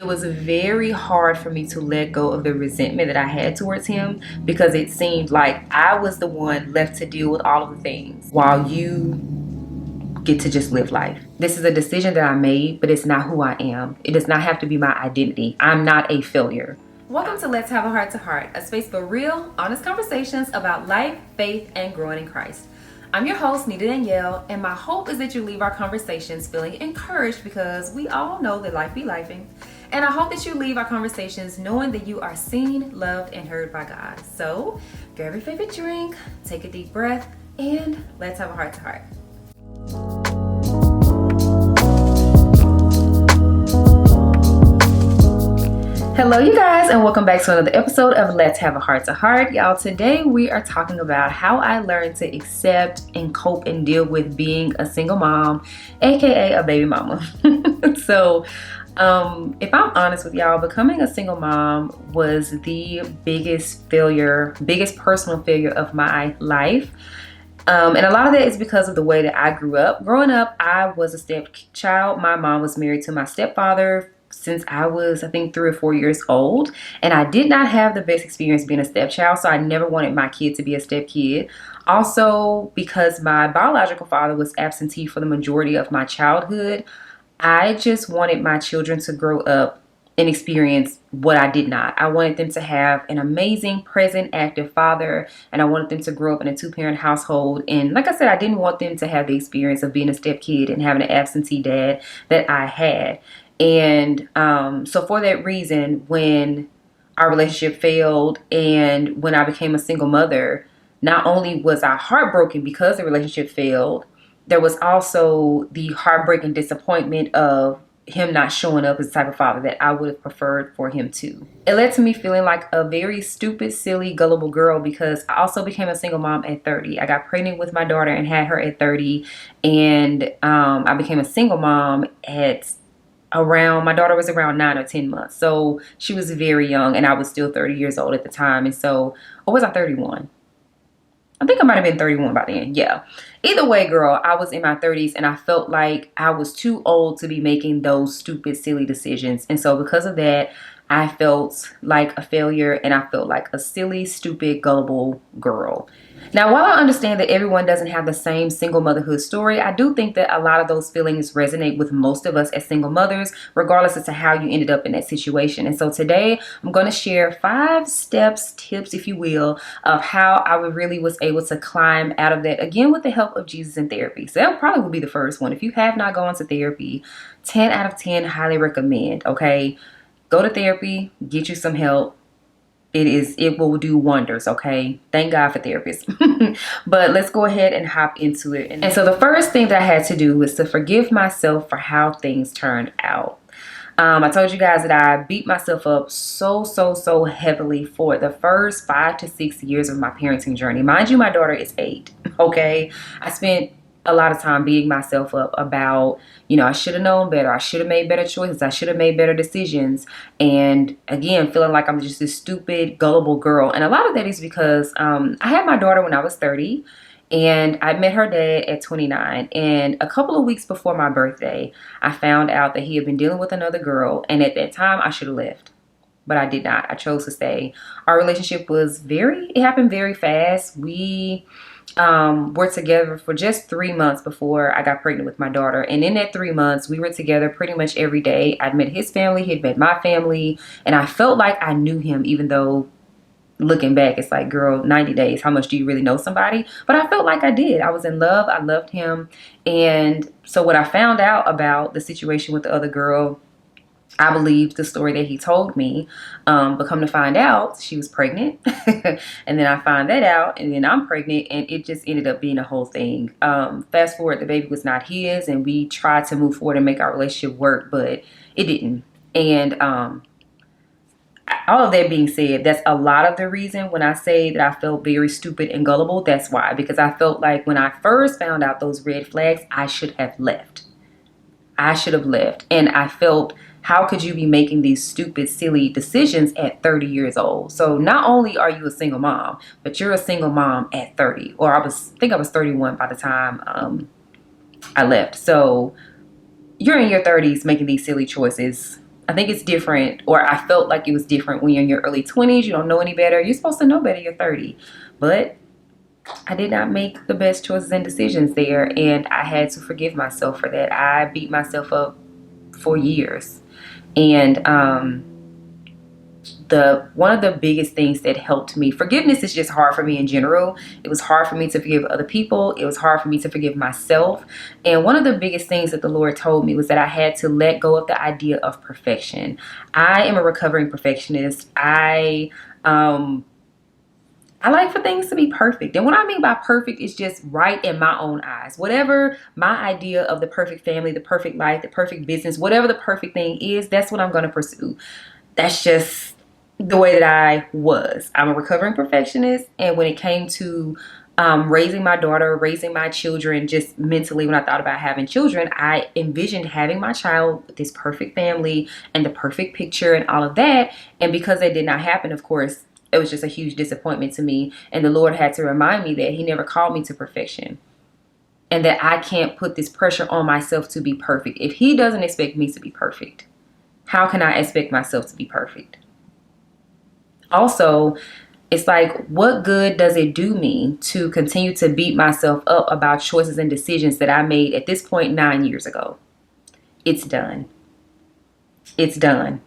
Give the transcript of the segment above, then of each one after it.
It was very hard for me to let go of the resentment that I had towards him because it seemed like I was the one left to deal with all of the things while you get to just live life. This is a decision that I made, but it's not who I am. It does not have to be my identity. I'm not a failure. Welcome to Let's Have a Heart to Heart, a space for real, honest conversations about life, faith, and growing in Christ. I'm your host, Nita Danielle, and my hope is that you leave our conversations feeling encouraged because we all know that life be lifing. And I hope that you leave our conversations knowing that you are seen, loved, and heard by God. So grab your favorite drink, take a deep breath, and let's have a heart to heart. Hello you guys, and welcome back to another episode of Let's Have a Heart to Heart. Y'all, today we are talking about how I learned to accept and cope and deal with being a single mom, aka a baby mama. So if I'm honest with y'all, becoming a single mom was the biggest personal failure of my life. And a lot of that is because of the way that I grew up. Growing up, I was a stepchild. My mom was married to my stepfather since I was, I think, 3 or 4 years old. And I did not have the best experience being a stepchild, so I never wanted my kid to be a stepkid. Also, because my biological father was absentee for the majority of my childhood, I just wanted my children to grow up and experience what I did not. I wanted them to have an amazing, present, active father, and I wanted them to grow up in a 2-parent household. And like I said, I didn't want them to have the experience of being a stepkid and having an absentee dad that I had. And so for that reason, when our relationship failed and when I became a single mother, not only was I heartbroken because the relationship failed, there was also the heartbreaking disappointment of him not showing up as the type of father that I would have preferred for him to. It led to me feeling like a very stupid, silly, gullible girl because I also became a single mom at 30. I got pregnant with my daughter and had her at 30. And I became a single mom at my daughter was around 9 or 10 months. So she was very young and I was still 30 years old at the time. And so, or was I 31? I think I might have been 31 by then. Yeah. Either way, girl, I was in my 30s and I felt like I was too old to be making those stupid, silly decisions. And so because of that, I felt like a failure and I felt like a silly, stupid, gullible girl. Now, while I understand that everyone doesn't have the same single motherhood story, I do think that a lot of those feelings resonate with most of us as single mothers, regardless as to how you ended up in that situation. And so today I'm going to share 5 steps, tips, if you will, of how I really was able to climb out of that, again, with the help of Jesus and therapy. So that probably will be the first one. If you have not gone to therapy, 10 out of 10, highly recommend, okay? Go to therapy, get you some help. It will do wonders, okay? Thank God for therapists. But let's go ahead and hop into it. And so the first thing that I had to do was to forgive myself for how things turned out. I told you guys that I beat myself up so heavily for the first 5 to 6 years of my parenting journey. Mind you, my daughter is 8, okay? I spent a lot of time beating myself up about, I should have known better. I should have made better choices. I should have made better decisions. And again, feeling like I'm just this stupid, gullible girl. And a lot of that is because I had my daughter when I was 30 and I met her dad at 29. And a couple of weeks before my birthday, I found out that he had been dealing with another girl. And at that time, I should have left. But I did not. I chose to stay. Our relationship it happened very fast. We were together for just 3 months before I got pregnant with my daughter. And in that 3 months, we were together pretty much every day. I'd met his family, he'd met my family, and I felt like I knew him, even though looking back, it's like, girl, 90 days, how much do you really know somebody? But I felt like I did. I was in love. I loved him. And so when I found out about the situation with the other girl, I believed the story that he told me, but come to find out, she was pregnant. And then I find that out, and then I'm pregnant, and it just ended up being a whole thing. Fast forward, the baby was not his, and we tried to move forward and make our relationship work, but it didn't. And all of that being said, that's a lot of the reason when I say that I felt very stupid and gullible. That's why, because I felt like when I first found out those red flags, I should have left. And I felt, how could you be making these stupid, silly decisions at 30 years old? So not only are you a single mom, but you're a single mom at 30. Or I think I was 31 by the time I left. So you're in your 30s making these silly choices. I think it's different, or I felt like it was different when you're in your early 20s. You don't know any better. You're supposed to know better. You're 30. But I did not make the best choices and decisions there, and I had to forgive myself for that. I beat myself up for years. And the one of the biggest things that helped me, forgiveness is just hard for me in general. It was hard for me to forgive other people. It was hard for me to forgive myself. And one of the biggest things that the Lord told me was that I had to let go of the idea of perfection. I am a recovering perfectionist. I like for things to be perfect. And what I mean by perfect is just right in my own eyes. Whatever my idea of the perfect family, the perfect life, the perfect business, whatever the perfect thing is, that's what I'm going to pursue. That's just the way that I was. I'm a recovering perfectionist. And when it came to raising my daughter, raising my children, just mentally, when I thought about having children, I envisioned having my child with this perfect family and the perfect picture and all of that. And because that did not happen, of course, it was just a huge disappointment to me. And the Lord had to remind me that He never called me to perfection, and that I can't put this pressure on myself to be perfect. If He doesn't expect me to be perfect, how can I expect myself to be perfect? Also, it's like, what good does it do me to continue to beat myself up about choices and decisions that I made at this point 9 years ago? It's done. It's done.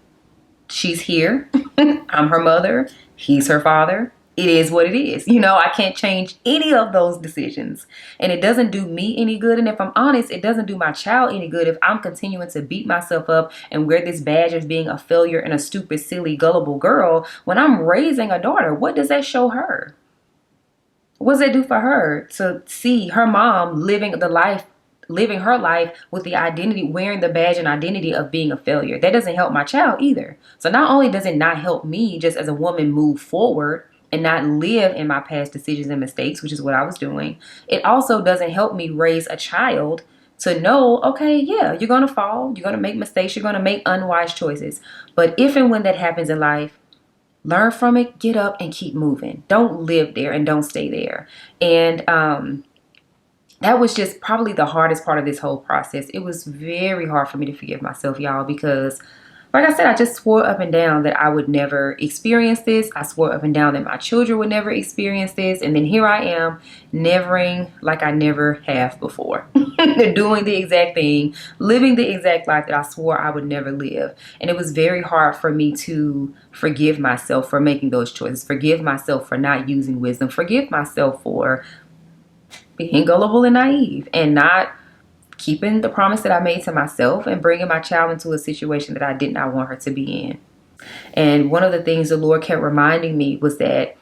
She's here. I'm her mother. He's her father. It is what it is. I can't change any of those decisions. And it doesn't do me any good. And if I'm honest, it doesn't do my child any good if I'm continuing to beat myself up and wear this badge of being a failure and a stupid, silly, gullible girl when I'm raising a daughter. What does that show her? What does that do for her to see her mom living her life with the identity, wearing the badge and identity of being a failure? That doesn't help my child either. So not only does it not help me just as a woman move forward and not live in my past decisions and mistakes, which is what I was doing, it also doesn't help me raise a child to know, okay, yeah, you're going to fall, you're going to make mistakes, you're going to make unwise choices. But if and when that happens in life, learn from it, get up and keep moving. Don't live there and don't stay there. And that was just probably the hardest part of this whole process. It was very hard for me to forgive myself, y'all, because like I said, I just swore up and down that I would never experience this. I swore up and down that my children would never experience this. And then here I am, nevering like I never have before. Doing the exact thing, living the exact life that I swore I would never live. And it was very hard for me to forgive myself for making those choices. Forgive myself for not using wisdom. Forgive myself for being gullible and naive and not keeping the promise that I made to myself and bringing my child into a situation that I did not want her to be in. And one of the things the Lord kept reminding me was that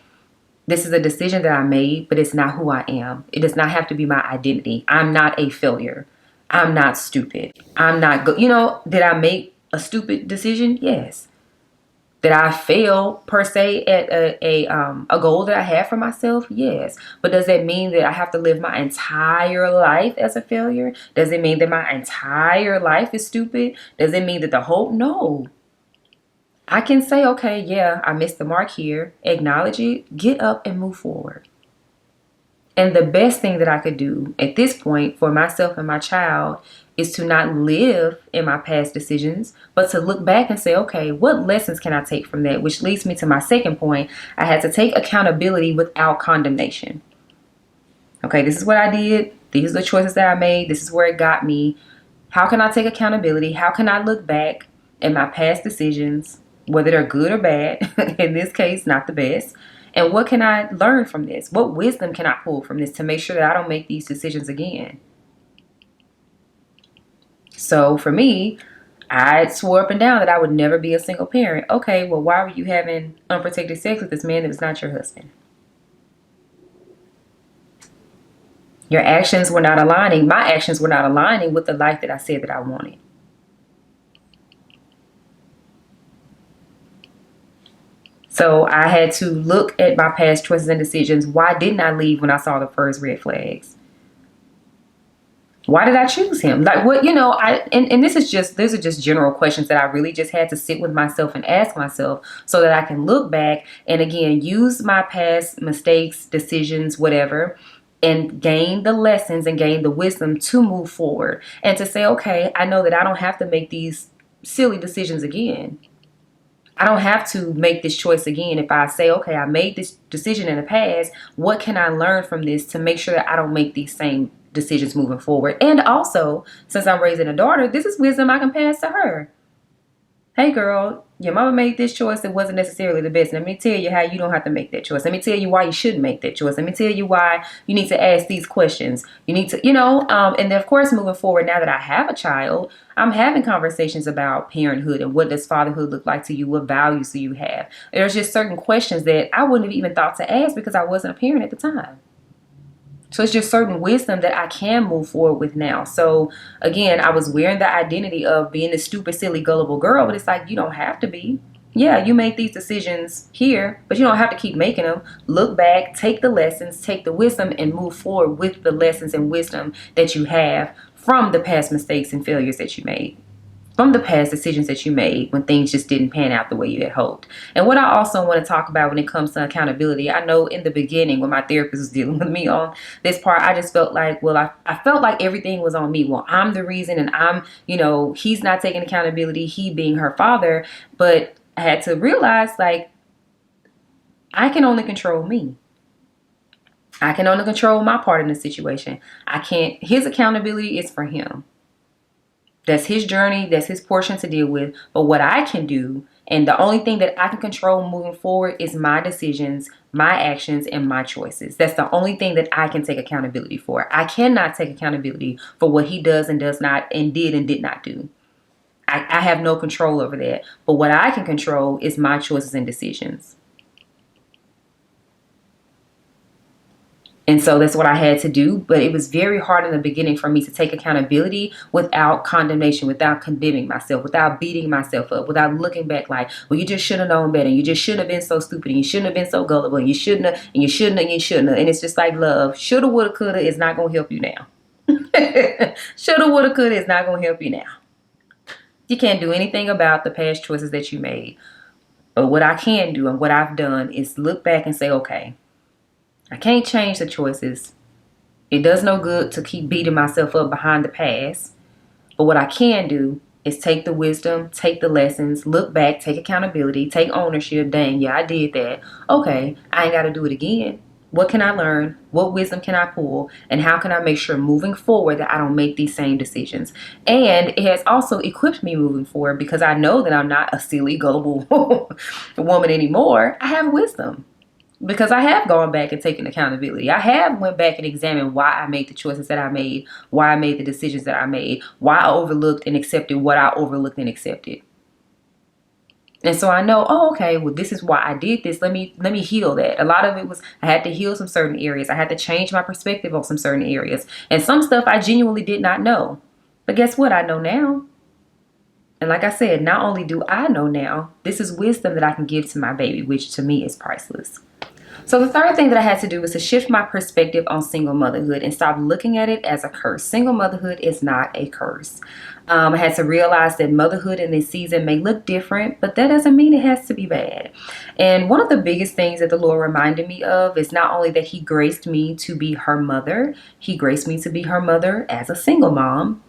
this is a decision that I made, but it's not who I am. It does not have to be my identity. I'm not a failure. I'm not stupid. I'm not good. Did I make a stupid decision? Yes. Did I fail per se at a goal that I had for myself? Yes. But does that mean that I have to live my entire life as a failure? Does it mean that my entire life is stupid? Does it mean that the whole? No. I can say, okay, yeah, I missed the mark here. Acknowledge it. Get up and move forward. And the best thing that I could do at this point for myself and my child is to not live in my past decisions, but to look back and say, okay, what lessons can I take from that? Which leads me to my second point. I had to take accountability without condemnation. Okay, this is what I did. These are the choices that I made. This is where it got me. How can I take accountability? How can I look back at my past decisions, whether they're good or bad? In this case, not the best. And what can I learn from this? What wisdom can I pull from this to make sure that I don't make these decisions again? So for me, I swore up and down that I would never be a single parent. Okay, well, why were you having unprotected sex with this man that was not your husband? Your actions were not aligning. My actions were not aligning with the life that I said that I wanted. So I had to look at my past choices and decisions. Why didn't I leave when I saw the first red flags? Why did I choose him? Like what, and these are just general questions that I really just had to sit with myself and ask myself so that I can look back and again, use my past mistakes, decisions, whatever, and gain the lessons and gain the wisdom to move forward and to say, okay, I know that I don't have to make these silly decisions again. I don't have to make this choice again. If I say, okay, I made this decision in the past, what can I learn from this to make sure that I don't make these same decisions moving forward? And also, since I'm raising a daughter, this is wisdom I can pass to her. Hey girl, your mama made this choice that wasn't necessarily the best. Let me tell you how you don't have to make that choice. Let me tell you why you shouldn't make that choice. Let me tell you why you need to ask these questions. You need to, and then of course, moving forward, now that I have a child, I'm having conversations about parenthood and what does fatherhood look like to you? What values do you have? There's just certain questions that I wouldn't have even thought to ask because I wasn't a parent at the time. So it's just certain wisdom that I can move forward with now. So again, I was wearing the identity of being a stupid, silly, gullible girl, but it's like, you don't have to be. Yeah, you make these decisions here, but you don't have to keep making them. Look back, take the lessons, take the wisdom, and move forward with the lessons and wisdom that you have from the past mistakes and failures that you made, from the past decisions that you made when things just didn't pan out the way you had hoped. And what I also want to talk about when it comes to accountability, I know in the beginning when my therapist was dealing with me on this part, I just felt like, well, I felt like everything was on me. Well, I'm the reason, and he's not taking accountability, he being her father. But I had to realize, like, I can only control me. I can only control my part in the situation. His accountability is for him. That's his journey. That's his portion to deal with. But what I can do, and the only thing that I can control moving forward, is my decisions, my actions, and my choices. That's the only thing that I can take accountability for. I cannot take accountability for what he does and does not, and did not do. I have no control over that. But what I can control is my choices and decisions. And so that's what I had to do. But it was very hard in the beginning for me to take accountability without condemnation, without condemning myself, without beating myself up, without looking back like, well, you just should have known better. You just shouldn't have been so stupid. And you shouldn't have been so gullible. And you shouldn't have, and you shouldn't have, and you shouldn't have. And it's just like love. Shoulda, woulda, coulda is not going to help you now. Shoulda, woulda, coulda is not going to help you now. You can't do anything about the past choices that you made. But what I can do and what I've done is look back and say, okay, I can't change the choices. It does no good to keep beating myself up behind the past. But what I can do is take the wisdom, take the lessons, look back, take accountability, take ownership. Dang, yeah, I did that. Okay, I ain't got to do it again. What can I learn? What wisdom can I pull? And how can I make sure moving forward that I don't make these same decisions? And it has also equipped me moving forward because I know that I'm not a silly, gullible woman anymore. I have wisdom. Because I have gone back and taken accountability. I have went back and examined why I made the choices that I made, why I made the decisions that I made, why I overlooked and accepted what I overlooked and accepted. And so I know, oh, okay, well, this is why I did this. Let me heal that. A lot of it was I had to heal some certain areas. I had to change my perspective on some certain areas. And some stuff I genuinely did not know. But guess what? I know now. And like I said, not only do I know now, this is wisdom that I can give to my baby, which to me is priceless. So the third thing that I had to do was to shift my perspective on single motherhood and stop looking at it as a curse. Single motherhood is not a curse. I had to realize that motherhood in this season may look different, but that doesn't mean it has to be bad. And one of the biggest things that the Lord reminded me of is not only that he graced me to be her mother, he graced me to be her mother as a single mom,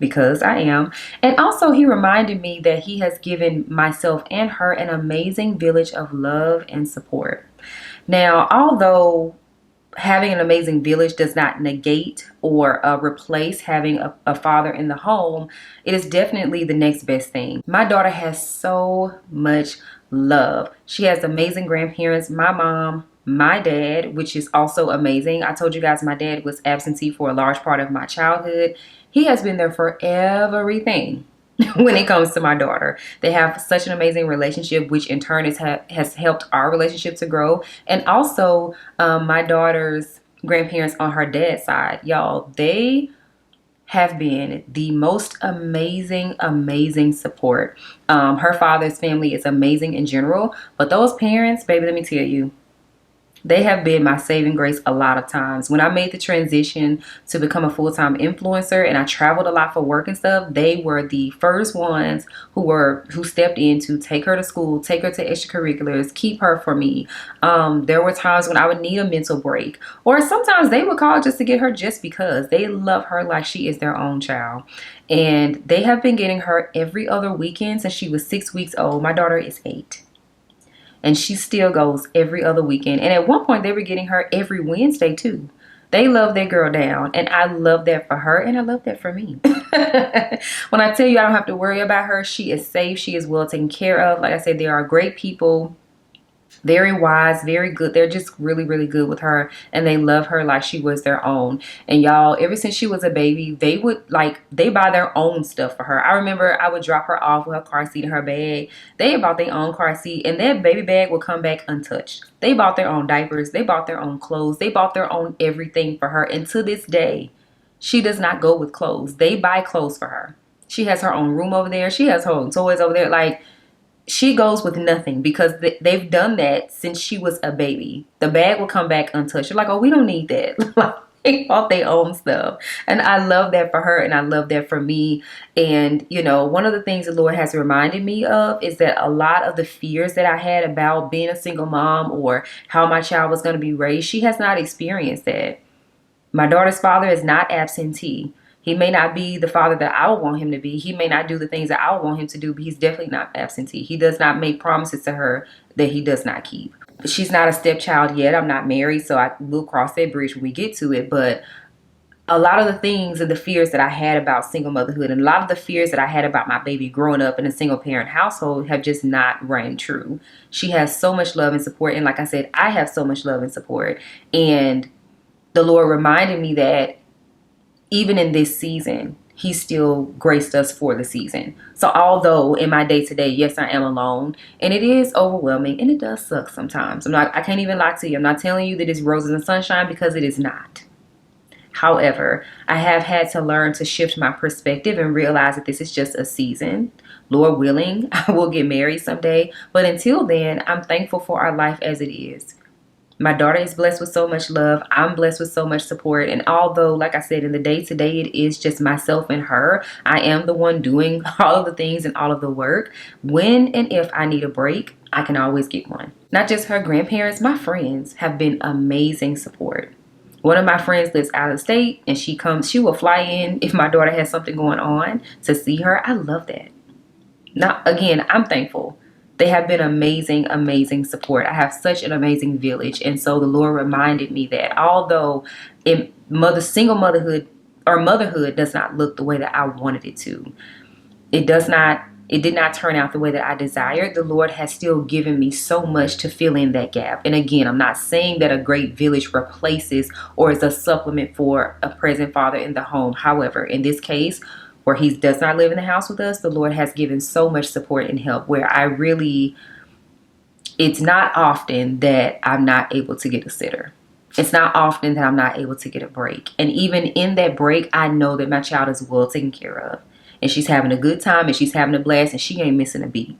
because I am. And also he reminded me that he has given myself and her an amazing village of love and support. Now, although having an amazing village does not negate or replace having a father in the home, it is definitely the next best thing. My daughter has so much love. She has amazing grandparents, my mom, my dad, which is also amazing. I told you guys my dad was absentee for a large part of my childhood. He has been there for everything. When it comes to my daughter, they have such an amazing relationship, which in turn has helped our relationship to grow. And also my daughter's grandparents on her dad's side, y'all, they have been the most amazing support. Her father's family is amazing in general, but those parents, baby, let me tell you, They have been my saving grace a lot of times. When I made the transition to become a full-time influencer and I traveled a lot for work and stuff, they were the first ones who stepped in to take her to school, take her to extracurriculars, keep her for me. There were times when I would need a mental break, or sometimes they would call just to get her just because they love her like she is their own child. And they have been getting her every other weekend since she was 6 weeks old. My daughter is 8. And she still goes every other weekend. And at one point, they were getting her every Wednesday, too. They love their girl down. And I love that for her. And I love that for me. When I tell you I don't have to worry about her, she is safe. She is well taken care of. Like I said, there are great people. Very wise, very good. They're just really, really good with her, and they love her like she was their own. And y'all, ever since she was a baby, they buy their own stuff for her. I remember I would drop her off with her car seat and her bag. They bought their own car seat, and that baby bag would come back untouched. They bought their own diapers. They bought their own clothes. They bought their own everything for her. And to this day, she does not go with clothes. They buy clothes for her. She has her own room over there. She has her own toys over there. Like, she goes with nothing because they've done that since she was a baby. The bag will come back untouched. You're like, oh, we don't need that. They bought their own stuff. And I love that for her, and I love that for me. And, you know, one of the things the Lord has reminded me of is that a lot of the fears that I had about being a single mom or how my child was going to be raised, she has not experienced that. My daughter's father is not absentee. He may not be the father that I would want him to be. He may not do the things that I would want him to do, but he's definitely not absentee. He does not make promises to her that he does not keep. She's not a stepchild yet. I'm not married, so I will cross that bridge when we get to it. But a lot of the things and the fears that I had about single motherhood and a lot of the fears that I had about my baby growing up in a single parent household have just not rang true. She has so much love and support. And like I said, I have so much love and support. And the Lord reminded me that even in this season, he still graced us for the season. So although in my day-to-day, yes, I am alone, and it is overwhelming, and it does suck sometimes. I can't even lie to you. I'm not telling you that it's roses and sunshine, because it is not. However, I have had to learn to shift my perspective and realize that this is just a season. Lord willing, I will get married someday. But until then, I'm thankful for our life as it is. My daughter is blessed with so much love. I'm blessed with so much support. And although, like I said, in the day-to-day, it is just myself and her, I am the one doing all of the things and all of the work. When and if I need a break, I can always get one. Not just her grandparents, my friends have been amazing support. One of my friends lives out of state, and she will fly in if my daughter has something going on to see her. I love that. Again, I'm thankful. They have been amazing, amazing support. I have such an amazing village. And so the Lord reminded me that although single motherhood or motherhood does not look the way that I wanted it to, it did not turn out the way that I desired, the Lord has still given me so much to fill in that gap. And again, I'm not saying that a great village replaces or is a supplement for a present father in the home. However, in this case, where he does not live in the house with us, the Lord has given so much support and help where it's not often that I'm not able to get a sitter. It's not often that I'm not able to get a break. And even in that break, I know that my child is well taken care of. And she's having a good time and she's having a blast and she ain't missing a beat.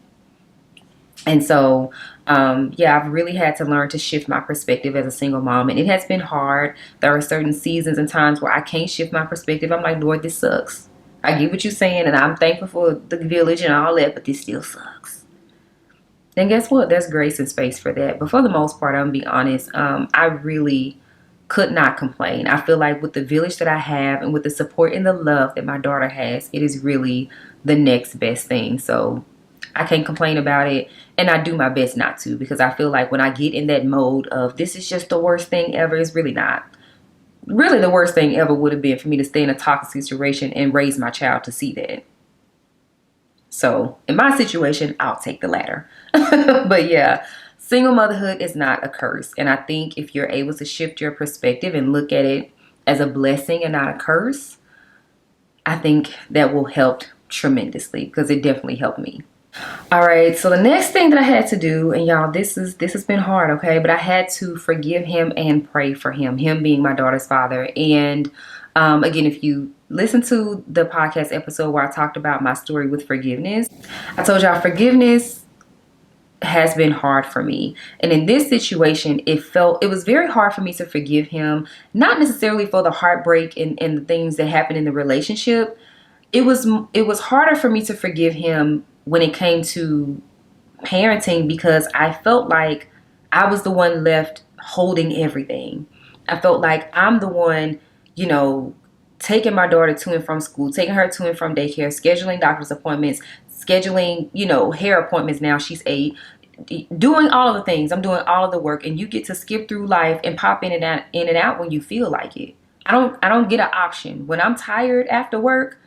And so, I've really had to learn to shift my perspective as a single mom. And it has been hard. There are certain seasons and times where I can't shift my perspective. I'm like, Lord, this sucks. I get what you're saying, and I'm thankful for the village and all that, but this still sucks. Then guess what? There's grace and space for that. But for the most part, I'm going to be honest, I really could not complain. I feel like with the village that I have and with the support and the love that my daughter has, it is really the next best thing. So I can't complain about it, and I do my best not to, because I feel like when I get in that mode of this is just the worst thing ever, it's really not. Really, the worst thing ever would have been for me to stay in a toxic situation and raise my child to see that. So in my situation, I'll take the latter. But yeah, single motherhood is not a curse. And I think if you're able to shift your perspective and look at it as a blessing and not a curse, I think that will help tremendously, because it definitely helped me. All right, so the next thing that I had to do, and y'all, this has been hard, okay? But I had to forgive him and pray for him being my daughter's father. And again, if you listen to the podcast episode where I talked about my story with forgiveness, I told y'all forgiveness has been hard for me. And in this situation, it was very hard for me to forgive him, not necessarily for the heartbreak and the things that happened in the relationship. It was harder for me to forgive him when it came to parenting, because I felt like I was the one left holding everything. I felt like I'm the one, you know, taking my daughter to and from school, taking her to and from daycare, scheduling doctor's appointments, scheduling, hair appointments. Now she's 8, doing all of the things. I'm doing all of the work, and you get to skip through life and pop in and out when you feel like it. I don't get an option. When I'm tired after work,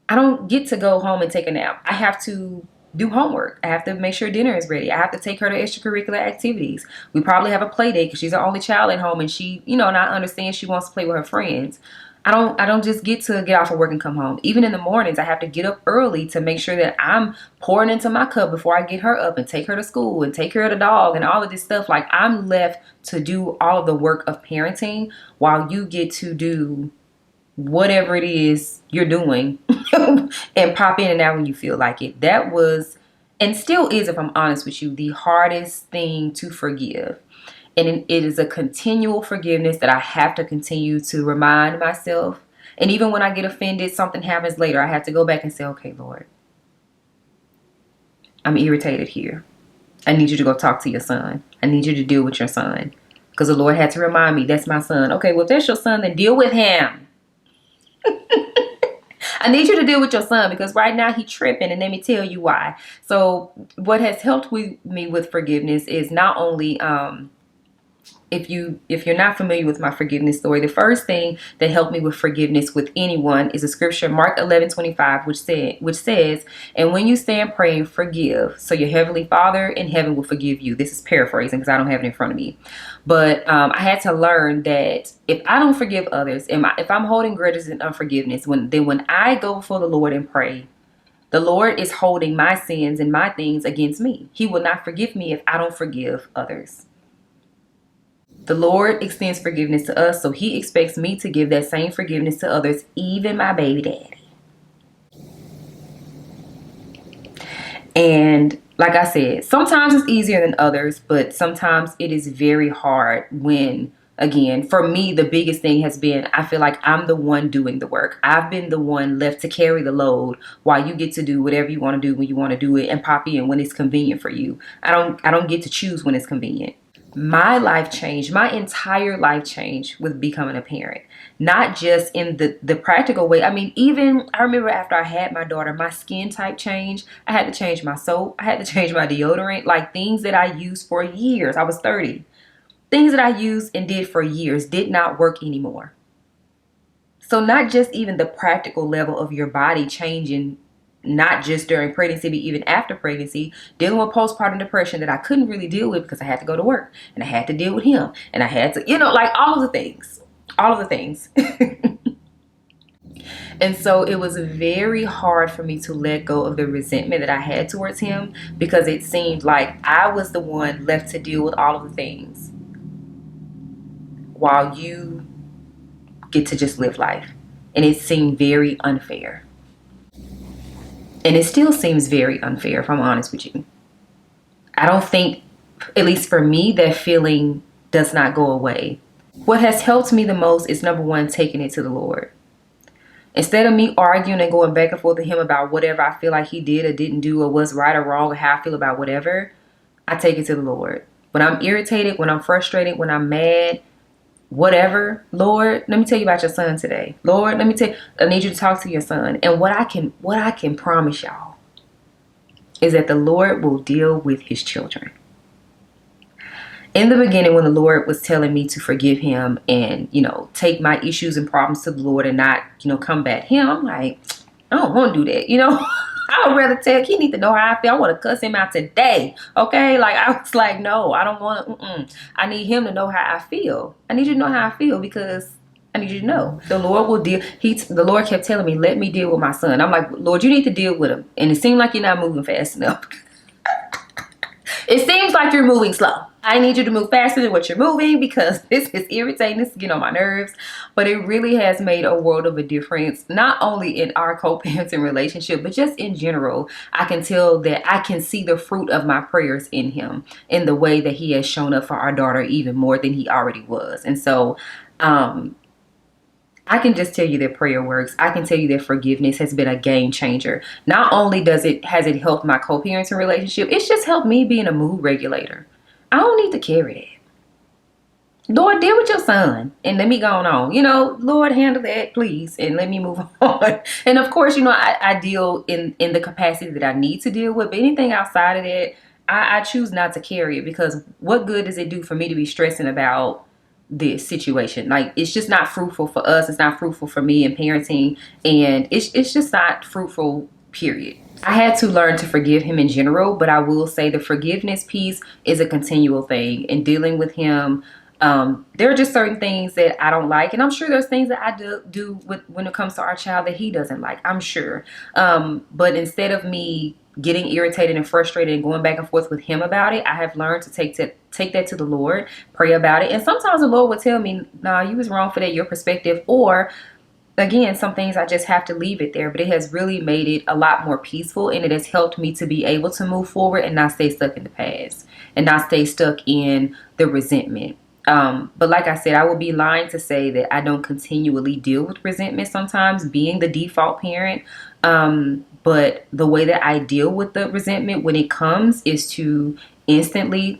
I don't get to go home and take a nap. I have to do homework. I have to make sure dinner is ready. I have to take her to extracurricular activities. We probably have a play date because she's the only child at home, and she, and I understand she wants to play with her friends. I don't just get to get off of work and come home. Even in the mornings, I have to get up early to make sure that I'm pouring into my cup before I get her up and take her to school and take care of the dog and all of this stuff. Like, I'm left to do all of the work of parenting while you get to do whatever it is you're doing and pop in and out when you feel like it. That was, and still is, if I'm honest with you, the hardest thing to forgive. And it is a continual forgiveness that I have to continue to remind myself. And even when I get offended, something happens later, I have to go back and say, okay, Lord, I'm irritated here. I need you to go talk to your son. I need you to deal with your son. Because the Lord had to remind me, that's my son. Okay, well, if that's your son, then deal with him. I need you to deal with your son, because right now he's tripping, and let me tell you why. So what has helped me with forgiveness is not only if you're not familiar with my forgiveness story, the first thing that helped me with forgiveness with anyone is a scripture, Mark 11:25, which says, and when you stand praying, forgive, so your heavenly Father in heaven will forgive you. This is paraphrasing because I don't have it in front of me. But I had to learn that if I don't forgive others, if I'm holding grudges and unforgiveness, when I go before the Lord and pray, the Lord is holding my sins and my things against me. He will not forgive me if I don't forgive others. The Lord extends forgiveness to us, so he expects me to give that same forgiveness to others, even my baby daddy. And like I said, sometimes it's easier than others, but sometimes it is very hard when, again, for me, the biggest thing has been, I feel like I'm the one doing the work. I've been the one left to carry the load while you get to do whatever you want to do when you want to do it and pop in when it's convenient for you. I don't get to choose when it's convenient. My life changed, my entire life changed with becoming a parent. Not just in the practical way. I mean, even I remember after I had my daughter, my skin type changed. I had to change my soap. I had to change my deodorant. Like, things that I used for years. I was 30. Things that I used and did for years did not work anymore. So not just even the practical level of your body changing, not just during pregnancy, but even after pregnancy, dealing with postpartum depression that I couldn't really deal with because I had to go to work and I had to deal with him and I had to, like all of the things. And so it was very hard for me to let go of the resentment that I had towards him, because it seemed like I was the one left to deal with all of the things while you get to just live life. And it seemed very unfair. And it still seems very unfair, if I'm honest with you. I don't think, at least for me, that feeling does not go away. What has helped me the most is, number one, taking it to the Lord. Instead of me arguing and going back and forth with him about whatever I feel like he did or didn't do, or what's right or wrong, or how I feel about whatever, I take it to the Lord. When I'm irritated, when I'm frustrated, when I'm mad, whatever, Lord, let me tell you about your son today. Lord, I need you to talk to your son. And what I can promise y'all is that the Lord will deal with his children. In the beginning, when the Lord was telling me to forgive him and, take my issues and problems to the Lord and not, combat him, I'm like, I don't want to do that, I would rather he need to know how I feel. I want to cuss him out today. Okay. Like, I was like, no, I don't want to. I need him to know how I feel. I need you to know how I feel, because I need you to know. The Lord will deal. The Lord kept telling me, let me deal with my son. I'm like, Lord, you need to deal with him. And it seemed like you're not moving fast enough. It seems like you're moving slow. I need you to move faster than what you're moving, because this is irritating. This is getting on my nerves. But it really has made a world of a difference, not only in our co-parenting relationship, but just in general. I can tell that I can see the fruit of my prayers in him, in the way that he has shown up for our daughter even more than he already was. And so I can just tell you that prayer works. I can tell you that forgiveness has been a game changer. Not only has it helped my co-parenting relationship, it's just helped me being a mood regulator. I don't need to carry that. Lord, deal with your son and let me go on. Lord, handle that, please, and let me move on. And of course, I deal in the capacity that I need to deal with. But anything outside of that, I choose not to carry it, because what good does it do for me to be stressing about this situation? Like, it's just not fruitful for us. It's not fruitful for me in parenting, and it's just not fruitful, period. I had to learn to forgive him in general, but I will say the forgiveness piece is a continual thing in dealing with him. There are just certain things that I don't like, and I'm sure there's things that I do when it comes to our child that he doesn't like, I'm sure. But instead of me getting irritated and frustrated and going back and forth with him about it, I have learned to take that to the Lord, pray about it. And sometimes the Lord would tell me, nah, you was wrong for that, your perspective. Or again, some things I just have to leave it there. But it has really made it a lot more peaceful, and it has helped me to be able to move forward and not stay stuck in the past and not stay stuck in the resentment. But like I said, I would be lying to say that I don't continually deal with resentment sometimes, being the default parent. But the way that I deal with the resentment when it comes is to instantly,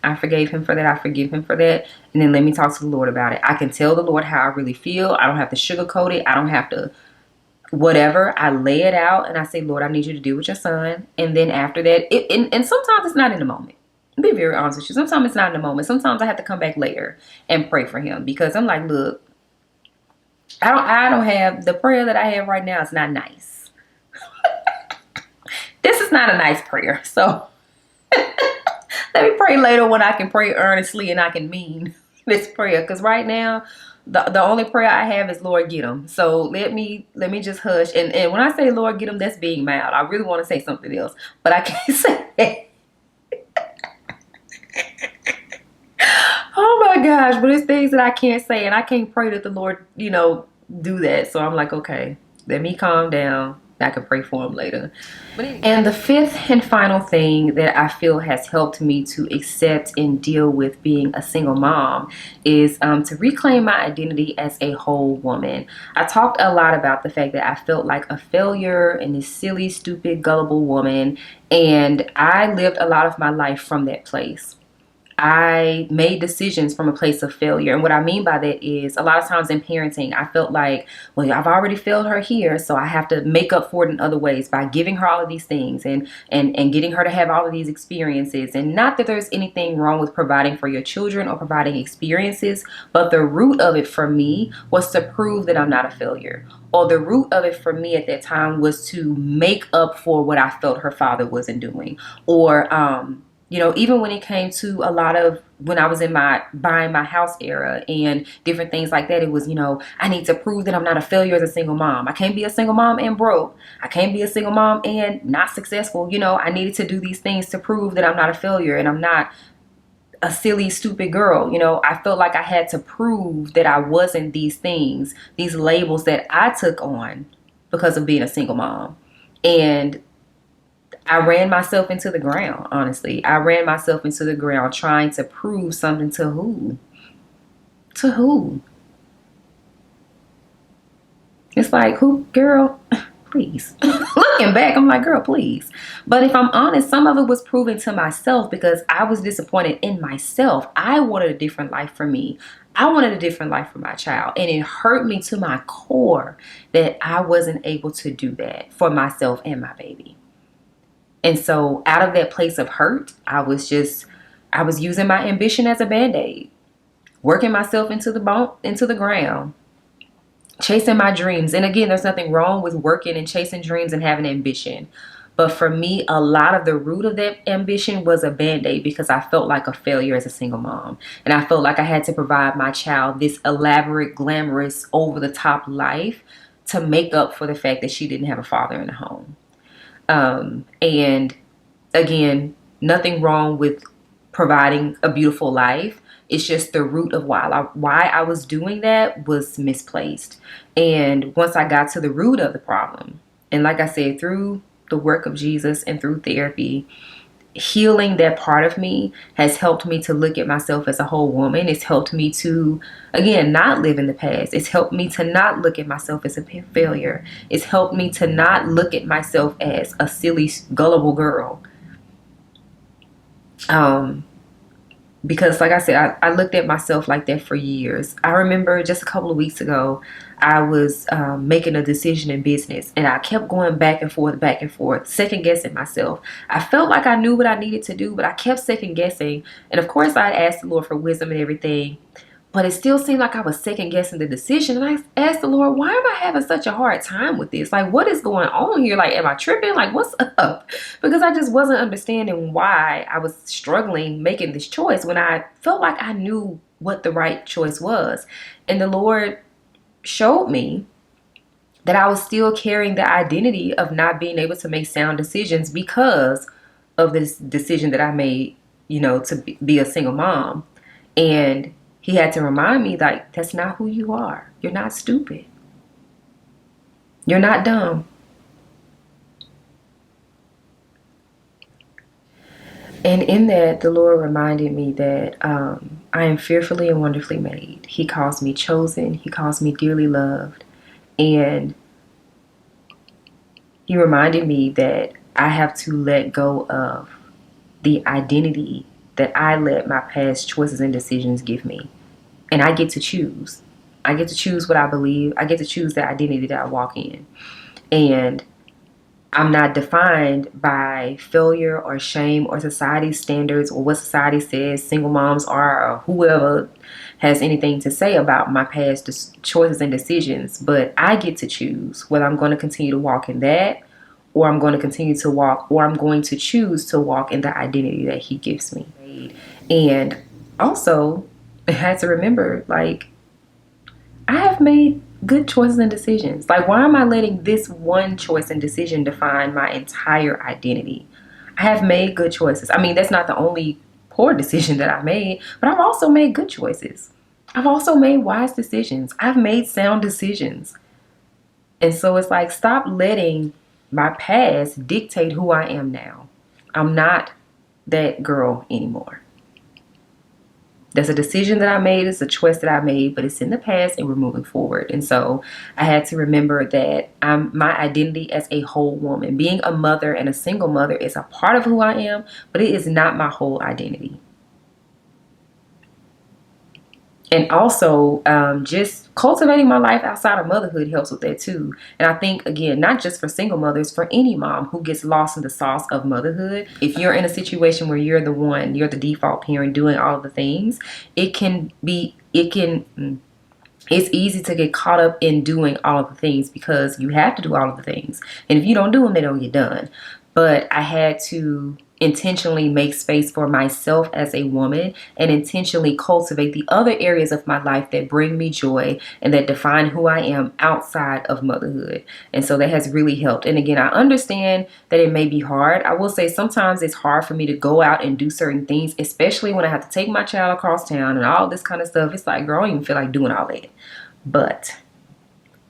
I forgave him for that, I forgive him for that, and then let me talk to the Lord about it. I can tell the Lord how I really feel. I don't have to sugarcoat it. I don't have to whatever. I lay it out and I say, Lord, I need you to deal with your son. And then after that, and sometimes it's not in the moment. I'll be very honest with you. Sometimes it's not in the moment. Sometimes I have to come back later and pray for him, because I'm like, look, I don't have the prayer that I have right now. It's not nice. This is not a nice prayer. So let me pray later when I can pray earnestly and I can mean this prayer. Because right now, the only prayer I have is, Lord, get him. So let me just hush. And when I say Lord, get him, that's being mild. I really want to say something else, but I can't say it. Oh my gosh, but it's things that I can't say, and I can't pray that the Lord, do that. So I'm like, okay, let me calm down. I can pray for him later. And the fifth and final thing that I feel has helped me to accept and deal with being a single mom is to reclaim my identity as a whole woman. I talked a lot about the fact that I felt like a failure and this silly, stupid, gullible woman, and I lived a lot of my life from that place. I made decisions from a place of failure. And what I mean by that is, a lot of times in parenting, I felt like, well, I've already failed her here, so I have to make up for it in other ways by giving her all of these things and getting her to have all of these experiences. And not that there's anything wrong with providing for your children or providing experiences, but the root of it for me was to prove that I'm not a failure. Or the root of it for me at that time was to make up for what I felt her father wasn't doing. Or, even when it came to a lot of when I was in my buying my house era and different things like that, it was, I need to prove that I'm not a failure as a single mom. I can't be a single mom and broke. I can't be a single mom and not successful. I needed to do these things to prove that I'm not a failure and I'm not a silly, stupid girl. I felt like I had to prove that I wasn't these things, these labels that I took on because of being a single mom. And I ran myself into the ground, honestly. I ran myself into the ground trying to prove something to who? To who? It's like, who, girl? Please. Looking back, I'm like, girl, please. But if I'm honest, some of it was proven to myself because I was disappointed in myself. I wanted a different life for me. I wanted a different life for my child. And it hurt me to my core that I wasn't able to do that for myself and my baby. And so out of that place of hurt, I was using my ambition as a Band-Aid, working myself into the ground, chasing my dreams. And again, there's nothing wrong with working and chasing dreams and having ambition. But for me, a lot of the root of that ambition was a Band-Aid because I felt like a failure as a single mom. And I felt like I had to provide my child this elaborate, glamorous, over-the-top life to make up for the fact that she didn't have a father in the home. And again, nothing wrong with providing a beautiful life. It's just the root of why I was doing that was misplaced. And once I got to the root of the problem, and like I said, through the work of Jesus and through therapy, healing that part of me has helped me to look at myself as a whole woman. It's helped me to, again, not live in the past. It's helped me to not look at myself as a failure. It's helped me to not look at myself as a silly, gullible girl. Because like I said, I looked at myself like that for years. I remember just a couple of weeks ago, I was making a decision in business, and I kept going back and forth, second guessing myself. I felt like I knew what I needed to do, but I kept second guessing. And of course, I asked the Lord for wisdom and everything, but it still seemed like I was second guessing the decision. And I asked the Lord, why am I having such a hard time with this? Like, what is going on here? Like, am I tripping? Like, what's up? Because I just wasn't understanding why I was struggling making this choice when I felt like I knew what the right choice was. And the Lord showed me that I was still carrying the identity of not being able to make sound decisions because of this decision that I made, to be a single mom. And he had to remind me, like, that's not who you are. You're not stupid. You're not dumb. And in that, the Lord reminded me that I am fearfully and wonderfully made. He calls me chosen. He calls me dearly loved. And he reminded me that I have to let go of the identity that I let my past choices and decisions give me. And I get to choose. I get to choose what I believe. I get to choose the identity that I walk in. And I'm not defined by failure or shame or society's standards or what society says single moms are, or whoever has anything to say about my past choices and decisions. But I get to choose whether I'm going to continue to walk in that, or I'm going to continue to walk, or I'm going to choose to walk in the identity that he gives me. And also, I had to remember, like, I have made good choices and decisions. Like, why am I letting this one choice and decision define my entire identity? I have made good choices. I mean, that's not the only poor decision that I made, but I've also made good choices. I've also made wise decisions. I've made sound decisions. And so it's like, stop letting my past dictate who I am now. I'm not that girl anymore. That's a decision that I made. It's a choice that I made, but it's in the past and we're moving forward. And so I had to remember that my identity as a whole woman, being a mother and a single mother, is a part of who I am, but it is not my whole identity. And also, just cultivating my life outside of motherhood helps with that too. And I think, again, not just for single mothers, for any mom who gets lost in the sauce of motherhood. If you're in a situation where you're the default parent doing all of the things, it's easy to get caught up in doing all of the things because you have to do all of the things. And if you don't do them, they don't get done. But I had to intentionally make space for myself as a woman and intentionally cultivate the other areas of my life that bring me joy and that define who I am outside of motherhood. And so that has really helped. And again, I understand that it may be hard. I will say sometimes it's hard for me to go out and do certain things, especially when I have to take my child across town and all this kind of stuff. It's like, girl, I don't even feel like doing all that. But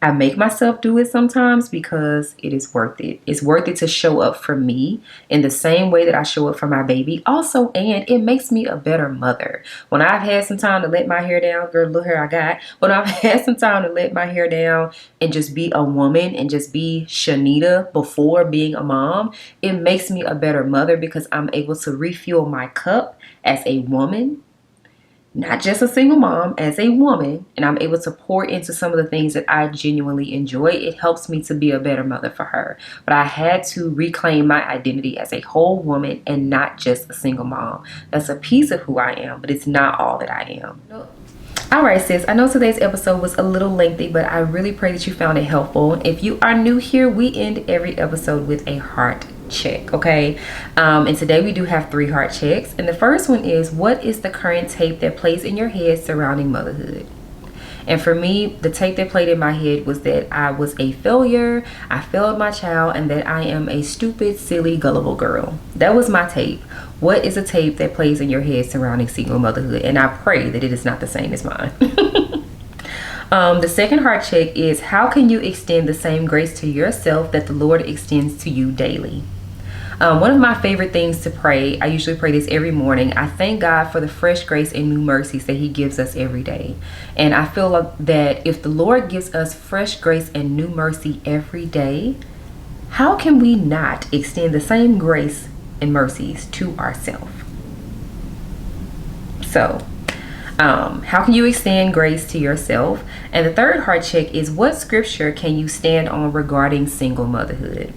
I make myself do it sometimes because it is worth it. It's worth it to show up for me in the same way that I show up for my baby. Also, and it makes me a better mother. When I've had some time to let my hair down, girl, look hair I got. When I've had some time to let my hair down and just be a woman and just be Shanita before being a mom, it makes me a better mother because I'm able to refuel my cup as a woman. Not just a single mom, as a woman, and I'm able to pour into some of the things that I genuinely enjoy. It helps me to be a better mother for her. But I had to reclaim my identity as a whole woman and not just a single mom. That's a piece of who I am, but it's not all that I am. Alright sis, I know today's episode was a little lengthy, but I really pray that you found it helpful. If you are new here, we end every episode with a heart check, okay? And today we do have 3 heart checks. And the first one is, what is the current tape that plays in your head surrounding motherhood? And for me, the tape that played in my head was that I was a failure, I failed my child, and that I am a stupid, silly, gullible girl. That was my tape. What is a tape that plays in your head surrounding single motherhood? And I pray that it is not the same as mine. The second heart check is, how can you extend the same grace to yourself that the Lord extends to you daily? One of my favorite things to pray, I usually pray this every morning. I thank God for the fresh grace and new mercies that he gives us every day. And I feel like that if the Lord gives us fresh grace and new mercy every day, how can we not extend the same grace and mercies to ourselves? So, how can you extend grace to yourself? And the third heart check is, what scripture can you stand on regarding single motherhood?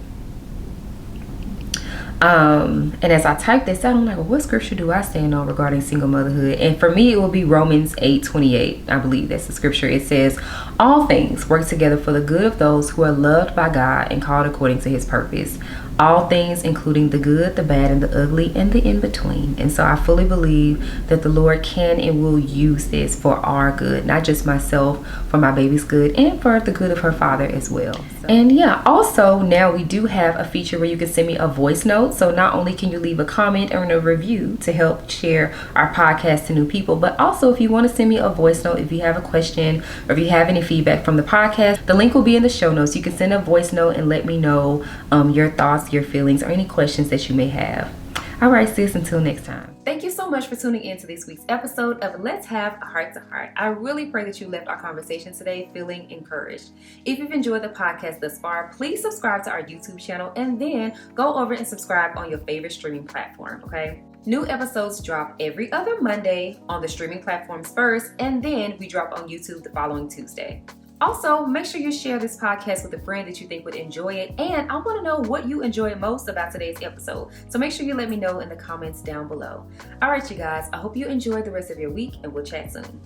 And as I type this out, I'm like, well, what scripture do I stand on regarding single motherhood? And for me, it will be Romans 8:28. I believe that's the scripture. It says, all things work together for the good of those who are loved by God and called according to his purpose. All things, including the good, the bad, and the ugly, and the in-between. And so I fully believe that the Lord can and will use this for our good, not just myself, for my baby's good, and for the good of her father as well. And yeah, also now we do have a feature where you can send me a voice note. So not only can you leave a comment or a review to help share our podcast to new people, but also if you want to send me a voice note, if you have a question or if you have any feedback from the podcast, the link will be in the show notes. You can send a voice note and let me know your thoughts, your feelings, or any questions that you may have. All right, sis, until next time. Thank you so much for tuning in to this week's episode of Let's Have a Heart to Heart. I really pray that you left our conversation today feeling encouraged. If you've enjoyed the podcast thus far, please subscribe to our YouTube channel and then go over and subscribe on your favorite streaming platform, okay? New episodes drop every other Monday on the streaming platforms first, and then we drop on YouTube the following Tuesday. Also, make sure you share this podcast with a friend that you think would enjoy it. And I want to know what you enjoyed most about today's episode. So make sure you let me know in the comments down below. All right, you guys, I hope you enjoy the rest of your week, and we'll chat soon.